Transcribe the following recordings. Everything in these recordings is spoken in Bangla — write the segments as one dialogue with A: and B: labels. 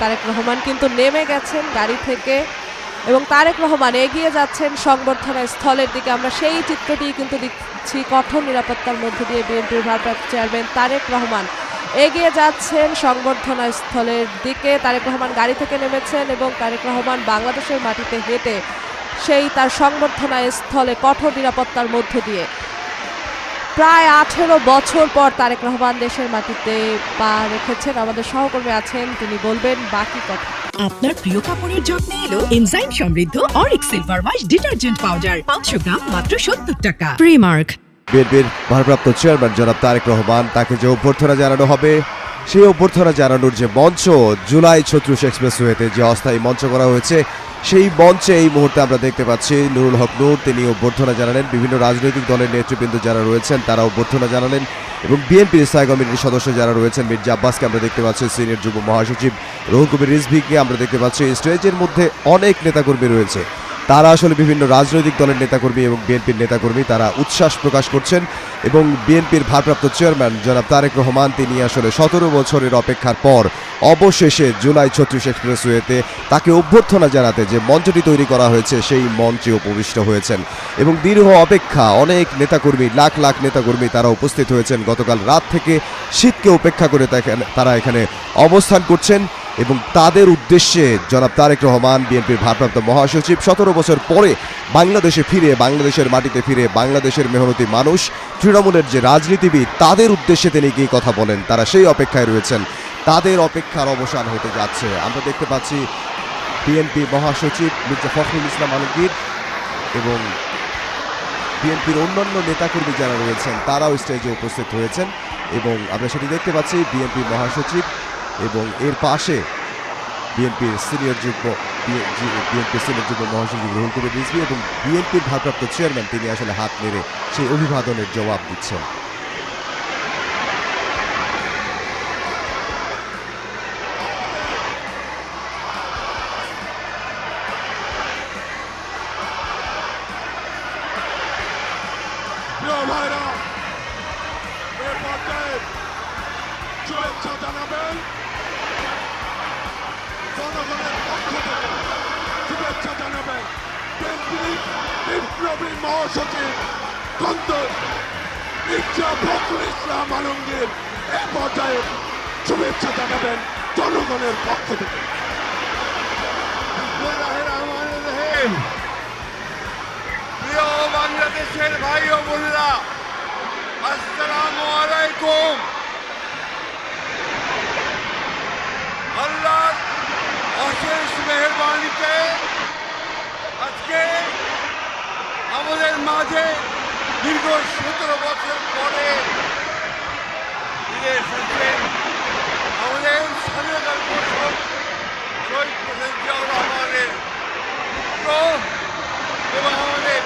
A: তারেক রহমান কিন্তু নেমে গেছেন গাড়ি থেকে এবং তারেক রহমান এগিয়ে যাচ্ছেন সংবর্ধনা স্থলের দিকে। আমরা সেই চিত্রটি কিন্তু দেখছি, কঠোর নিরাপত্তার মধ্যে দিয়ে বিএনপির ভারপ্রাপ্ত চেয়ারম্যান তারেক রহমান এগিয়ে যাচ্ছেন সংবর্ধনা স্থলের দিকে। তারেক রহমান গাড়ি থেকে নেমেছেন এবং তারেক রহমান বাংলাদেশের মাটিতে হেঁটে সেই তার সংবর্ধনা স্থলে কঠোর নিরাপত্তার মধ্য দিয়ে প্রায় 18 বছর পর তারেক রহমান দেশের মাটিতে পা রেখেছেন। আমাদের সহকর্মী আছেন, তিনি বলবেন বাকি কথা।
B: আপনার প্রিয় কাপড়ের যত্নে এলো এনজাইম সমৃদ্ধ Arik silver wash detergent powder 500 গ্রাম মাত্র 70 টাকা। প্রিমার্ক।
C: বিএনপির ভারপ্রাপ্ত চেয়ারম্যান জনাব তারেক রহমান, তাকে যে অভ্যর্থনা জানানো হবে, সেই অভ্যর্থনা জানানোর যে মঞ্চ জুলাই 36 এক্সপ্রেসওয়েতে যে অস্থায়ী মঞ্চ করা হয়েছে, সেই মঞ্চে এই মুহূর্তে আমরা দেখতে পাচ্ছি নুরুল হক নূর, তিনি অভ্যর্থনা জানালেন। বিভিন্ন রাজনৈতিক দলের নেতৃবৃন্দ যারা রয়েছেন তারা অভ্যর্থনা জানালেন এবং বিএনপির স্থায়ী কমিটির সদস্য যারা রয়েছেন, মির্জা আব্বাসকে আমরা দেখতে পাচ্ছি, সিনিয়র যুগ্ম মহাসচিব রুহুল কবির রিজভীকে আমরা দেখতে পাচ্ছি। স্টেজের মধ্যে অনেক নেতাকর্মী রয়েছে, তারা আসলে বিভিন্ন রাজনৈতিক দলের নেতাকর্মী এবং বিএনপির নেতাকর্মী, তারা উচ্ছ্বাস প্রকাশ করছেন এবং বিএনপির ভারপ্রাপ্ত চেয়ারম্যান জনাব তারেক রহমান, তিনি আসলে 17 বছরের অপেক্ষার পর অবশেষে জুলাই 36 এক্সপ্রেসওয়েতে তাকে অভ্যর্থনা জানাতে যে মঞ্চটি তৈরি করা হয়েছে সেই মঞ্চে উপবিষ্ট হয়েছেন এবং দীর্ঘ অপেক্ষা অনেক নেতাকর্মী, লাখ লাখ নেতাকর্মী তারা উপস্থিত হয়েছেন। গতকাল রাত থেকে শীতকে উপেক্ষা করে তারা এখানে অবস্থান করছেন এবং তাদের উদ্দেশ্যে জনাব তারেক রহমান, বিএনপির ভারপ্রাপ্ত মহাসচিব, 17 বছর পরে বাংলাদেশে ফিরে, বাংলাদেশের মাটিতে ফিরে, বাংলাদেশের মেহনতি মানুষ, তৃণমূলের যে রাজনীতিবিদ, তাদের উদ্দেশ্যে তিনি কি কথা বলেন, তারা সেই অপেক্ষায় রয়েছেন। তাদের অপেক্ষার অবসান হতে যাচ্ছে। আমরা দেখতে পাচ্ছি বিএনপি মহাসচিব মির্জা ফখরুল ইসলাম আলমগীর এবং বিএনপির অন্যান্য নেতাকর্মী যারা রয়েছেন তারাও স্টেজে উপস্থিত হয়েছেন এবং আমরা সেটি দেখতে পাচ্ছি বিএনপি মহাসচিব এবং এর পাশে বিএনপির সিনিয়র যুগ্ম মহাসচিব রুহুল কবির রিজভী এবং বিএনপির ভারপ্রাপ্ত চেয়ারম্যান, তিনি আসলে হাত নেড়ে সেই অভিবাদনের জবাব দিচ্ছেন।
D: শুভেচ্ছা জানাবেন জনগণের পক্ষ থেকে, শুভেচ্ছা জানাবেন বিপ্লবী মহাসচিব মির্জা ফখরুল ইসলাম আলমগীর এ পর্যায়ে শুভেচ্ছা জানাবেন জনগণের পক্ষ থেকে।
E: প্রিয় বাংলাদেশের ভাই ও বোনেরা, আসসালামু আলাইকুম। আল্লাহর অশেষ মেহেরবানিতে আজকে আমাদের মাঝে দীর্ঘ 17 বছর পরে ফিরে এসেছেন আমাদের স্বাধীনতার ঘোষক শহীদ প্রেসিডেন্ট জিয়াউর রহমানের পুত্র এবং আমাদের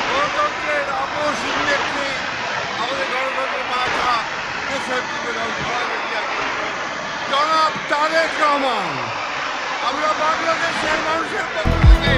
E: গণতন্ত্রের আপসহীন নেত্রী, আমাদের গণতন্ত্রের মাথা, দেশের জনাব তারেক রহমান। আমরা বাংলাদেশের মানুষের পক্ষ থেকে